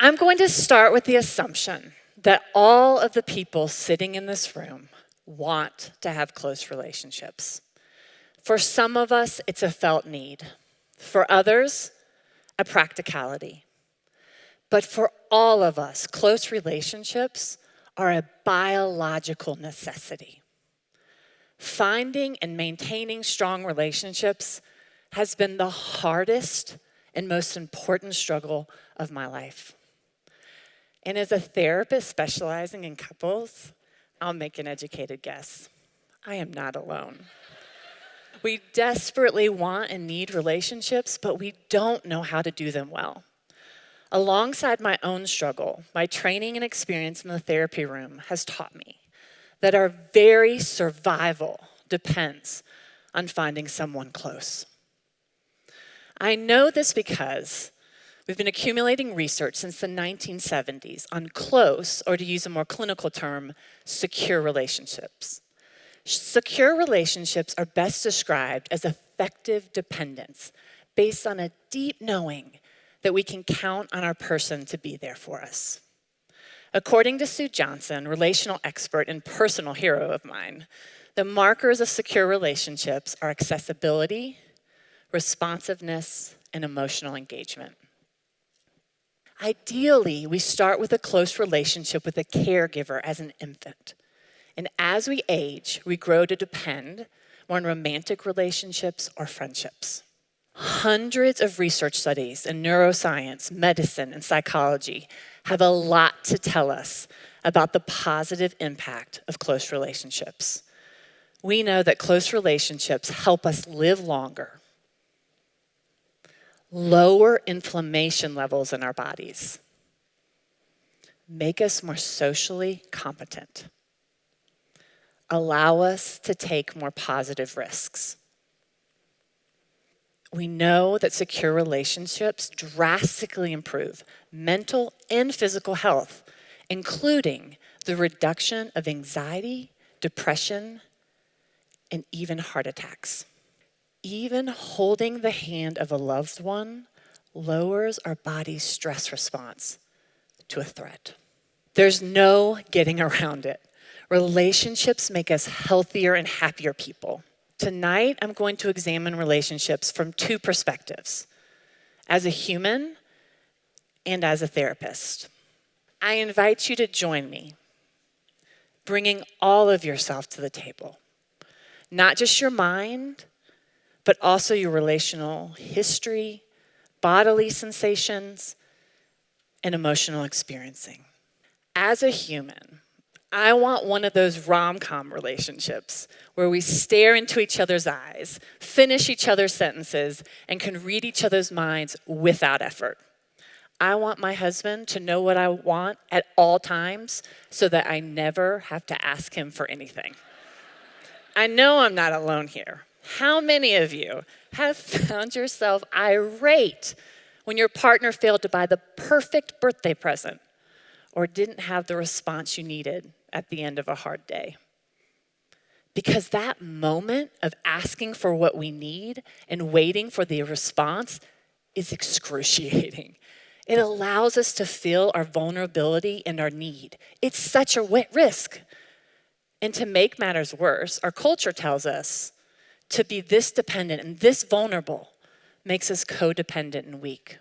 I'm going to start with the assumption that all of the people sitting in this room want to have close relationships. For some of us, it's a felt need. For others, a practicality. But for all of us, close relationships are a biological necessity. Finding and maintaining strong relationships has been the hardest and most important struggle of my life. And as a therapist specializing in couples, I'll make an educated guess. I am not alone. We desperately want and need relationships, but we don't know how to do them well. Alongside my own struggle, my training and experience in the therapy room has taught me that our very survival depends on finding someone close. I know this because we've been accumulating research since the 1970s on close, or to use a more clinical term, secure relationships. Secure relationships are best described as effective dependence based on a deep knowing that we can count on our person to be there for us. According to Sue Johnson, relational expert and personal hero of mine, the markers of secure relationships are accessibility, responsiveness, and emotional engagement. Ideally, we start with a close relationship with a caregiver as an infant. And as we age, we grow to depend more on romantic relationships or friendships. Hundreds of research studies in neuroscience, medicine, and psychology have a lot to tell us about the positive impact of close relationships. We know that close relationships help us live longer, lower inflammation levels in our bodies, make us more socially competent, allow us to take more positive risks. We know that secure relationships drastically improve mental and physical health, including the reduction of anxiety, depression, and even heart attacks. Even holding the hand of a loved one lowers our body's stress response to a threat. There's no getting around it. Relationships make us healthier and happier people. Tonight, I'm going to examine relationships from two perspectives, as a human and as a therapist. I invite you to join me, bringing all of yourself to the table, not just your mind, but also your relational history, bodily sensations, and emotional experiencing. As a human, I want one of those rom-com relationships where we stare into each other's eyes, finish each other's sentences, and can read each other's minds without effort. I want my husband to know what I want at all times so that I never have to ask him for anything. I know I'm not alone here. How many of you have found yourself irate when your partner failed to buy the perfect birthday present or didn't have the response you needed at the end of a hard day? Because that moment of asking for what we need and waiting for the response is excruciating. It allows us to feel our vulnerability and our need. It's such a risk. And to make matters worse, our culture tells us to be this dependent and this vulnerable makes us codependent and weak.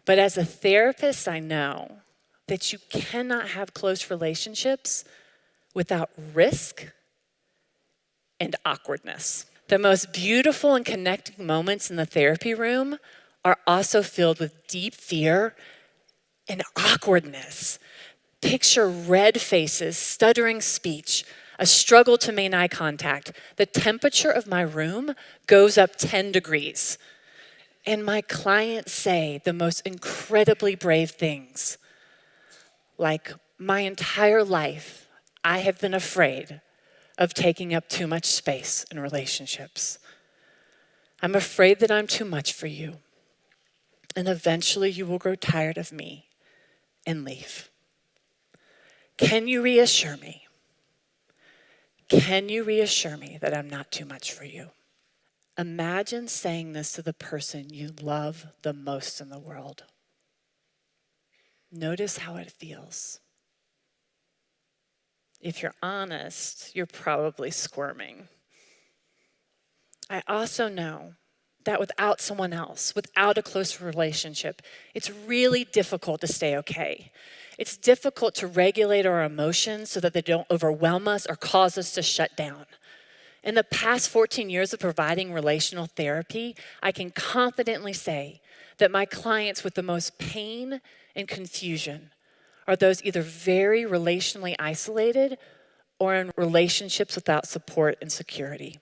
But as a therapist, I know that you cannot have close relationships without risk and awkwardness. The most beautiful and connecting moments in the therapy room are also filled with deep fear and awkwardness. Picture red faces, stuttering speech, a struggle to maintain eye contact. The temperature of my room goes up 10 degrees. And my clients say the most incredibly brave things, like, my entire life, I have been afraid of taking up too much space in relationships. I'm afraid that I'm too much for you. And eventually you will grow tired of me and leave. Can you reassure me? Can you reassure me that I'm not too much for you? Imagine saying this to the person you love the most in the world. Notice how it feels. If you're honest, you're probably squirming. I also know that without someone else, without a close relationship, it's really difficult to stay okay. It's difficult to regulate our emotions so that they don't overwhelm us or cause us to shut down. In the past 14 years of providing relational therapy, I can confidently say that my clients with the most pain and confusion are those either very relationally isolated or in relationships without support and security.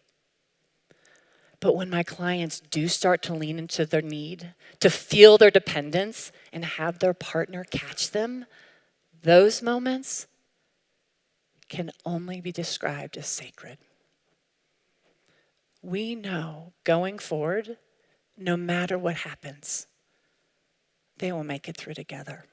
But when my clients do start to lean into their need, to feel their dependence, and have their partner catch them, those moments can only be described as sacred. We know going forward, no matter what happens, they will make it through together.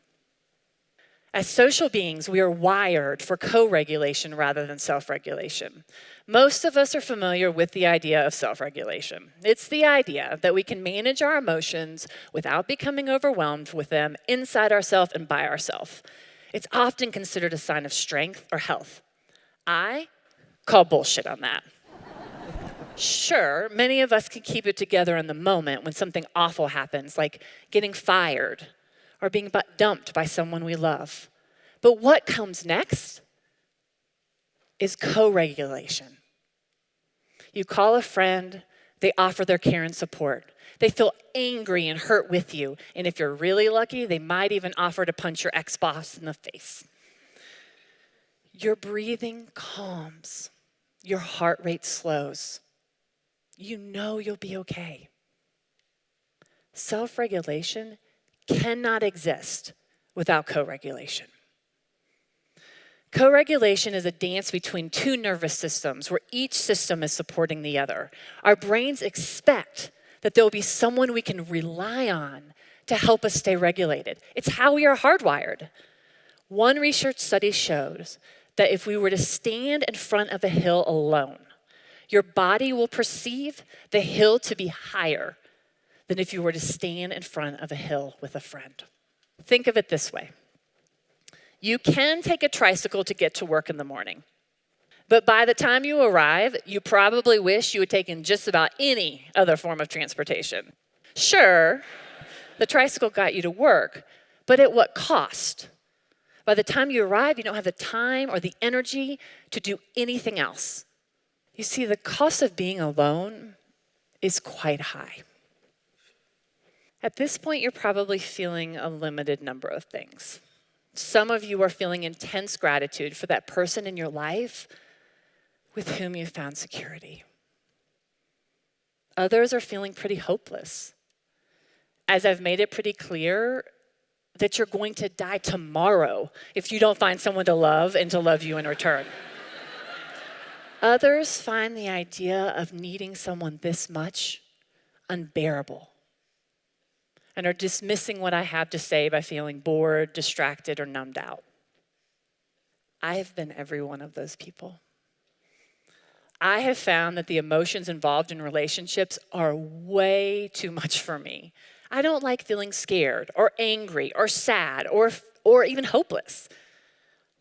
As social beings, we are wired for co-regulation rather than self-regulation. Most of us are familiar with the idea of self-regulation. It's the idea that we can manage our emotions without becoming overwhelmed with them inside ourselves and by ourselves. It's often considered a sign of strength or health. I call bullshit on that. Sure, many of us can keep it together in the moment when something awful happens, like getting fired or being dumped by someone we love. But what comes next is co-regulation. You call a friend, they offer their care and support. They feel angry and hurt with you, and if you're really lucky, they might even offer to punch your ex-boss in the face. Your breathing calms, your heart rate slows. You know you'll be okay. Self-regulation cannot exist without co-regulation. Co-regulation is a dance between two nervous systems where each system is supporting the other. Our brains expect that there will be someone we can rely on to help us stay regulated. It's how we are hardwired. One research study shows that if we were to stand in front of a hill alone, your body will perceive the hill to be higher than if you were to stand in front of a hill with a friend. Think of it this way. You can take a tricycle to get to work in the morning, but by the time you arrive, you probably wish you had taken just about any other form of transportation. Sure, the tricycle got you to work, but at what cost? By the time you arrive, you don't have the time or the energy to do anything else. You see, the cost of being alone is quite high. At this point, you're probably feeling a limited number of things. Some of you are feeling intense gratitude for that person in your life with whom you found security. Others are feeling pretty hopeless, as I've made it pretty clear that you're going to die tomorrow if you don't find someone to love and to love you in return. Others find the idea of needing someone this much unbearable and are dismissing what I have to say by feeling bored, distracted, or numbed out. I have been every one of those people. I have found that the emotions involved in relationships are way too much for me. I don't like feeling scared or angry or sad or even hopeless.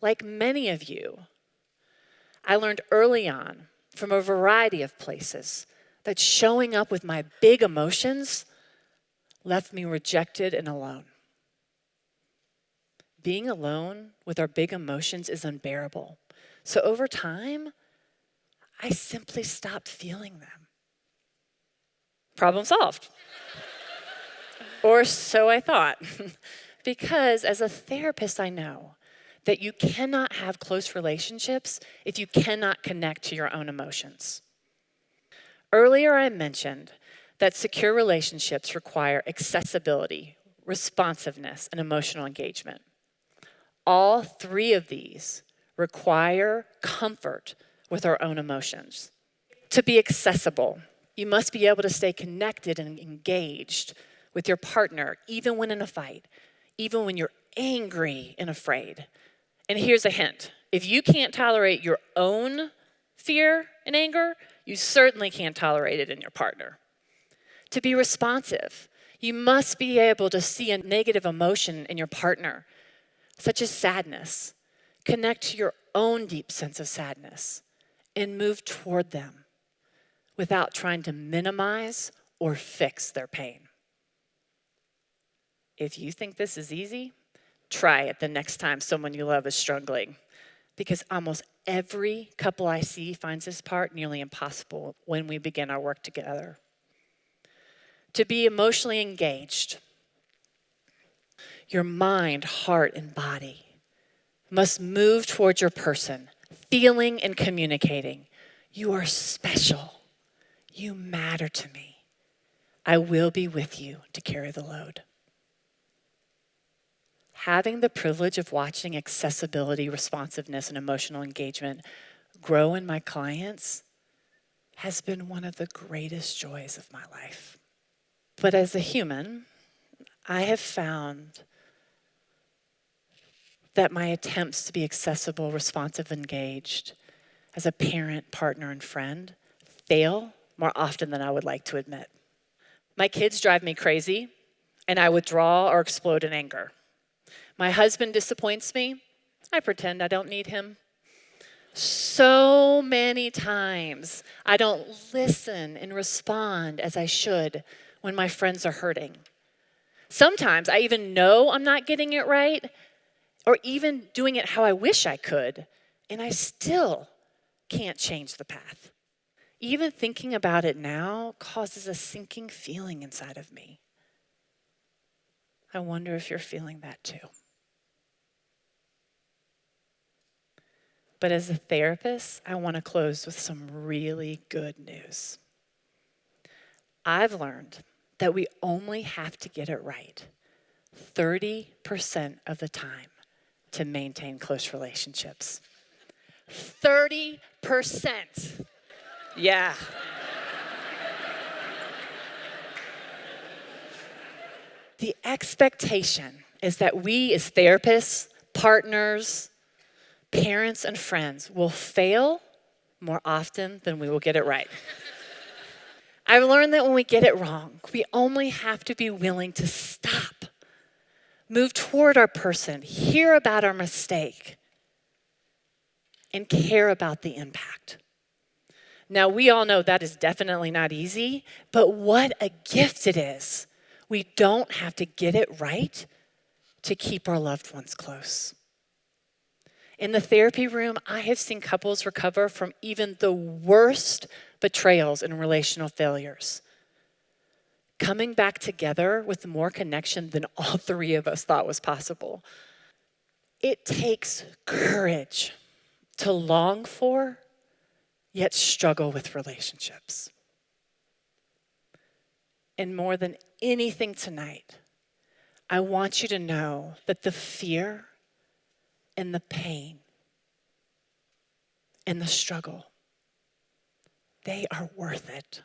Like many of you, I learned early on from a variety of places that showing up with my big emotions left me rejected and alone. Being alone with our big emotions is unbearable. So over time, I simply stopped feeling them. Problem solved. Or so I thought. Because as a therapist, I know that you cannot have close relationships if you cannot connect to your own emotions. Earlier, I mentioned that secure relationships require accessibility, responsiveness, and emotional engagement. All three of these require comfort with our own emotions. To be accessible, you must be able to stay connected and engaged with your partner, even when in a fight, even when you're angry and afraid. And here's a hint. If you can't tolerate your own fear and anger, you certainly can't tolerate it in your partner. To be responsive, you must be able to see a negative emotion in your partner such as sadness. Connect to your own deep sense of sadness and move toward them without trying to minimize or fix their pain. If you think this is easy, try it the next time someone you love is struggling, because almost every couple I see finds this part nearly impossible when we begin our work together. To be emotionally engaged, your mind, heart, and body must move towards your person, feeling and communicating. You are special. You matter to me. I will be with you to carry the load. Having the privilege of watching accessibility, responsiveness, and emotional engagement grow in my clients has been one of the greatest joys of my life. But as a human, I have found that my attempts to be accessible, responsive, engaged as a parent, partner, and friend fail more often than I would like to admit. My kids drive me crazy, and I withdraw or explode in anger. My husband disappoints me. I pretend I don't need him. So many times I don't listen and respond as I should when my friends are hurting. Sometimes I even know I'm not getting it right or even doing it how I wish I could, and I still can't change the path. Even thinking about it now causes a sinking feeling inside of me. I wonder if you're feeling that too. But as a therapist, I want to close with some really good news. I've learned that we only have to get it right 30% of the time to maintain close relationships. 30%. Yeah. The expectation is that we as therapists, partners, parents, and friends will fail more often than we will get it right. I've learned that when we get it wrong, we only have to be willing to stop, move toward our person, hear about our mistake, and care about the impact. Now, we all know that is definitely not easy, but what a gift it is. We don't have to get it right to keep our loved ones close. In the therapy room, I have seen couples recover from even the worst betrayals and relational failures, coming back together with more connection than all three of us thought was possible. It takes courage to long for, yet struggle with relationships. And more than anything tonight, I want you to know that the fear and the pain and the struggle, they are worth it.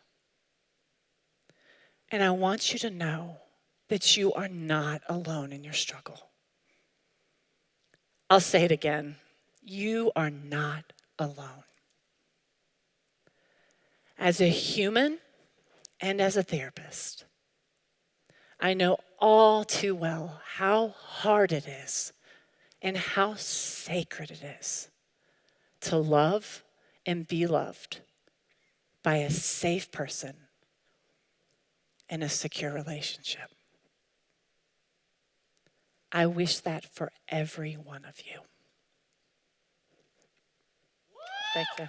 And I want you to know that you are not alone in your struggle. I'll say it again. You are not alone. As a human and as a therapist, I know all too well how hard it is and how sacred it is to love and be loved by a safe person in a secure relationship. I wish that for every one of you. Thank you.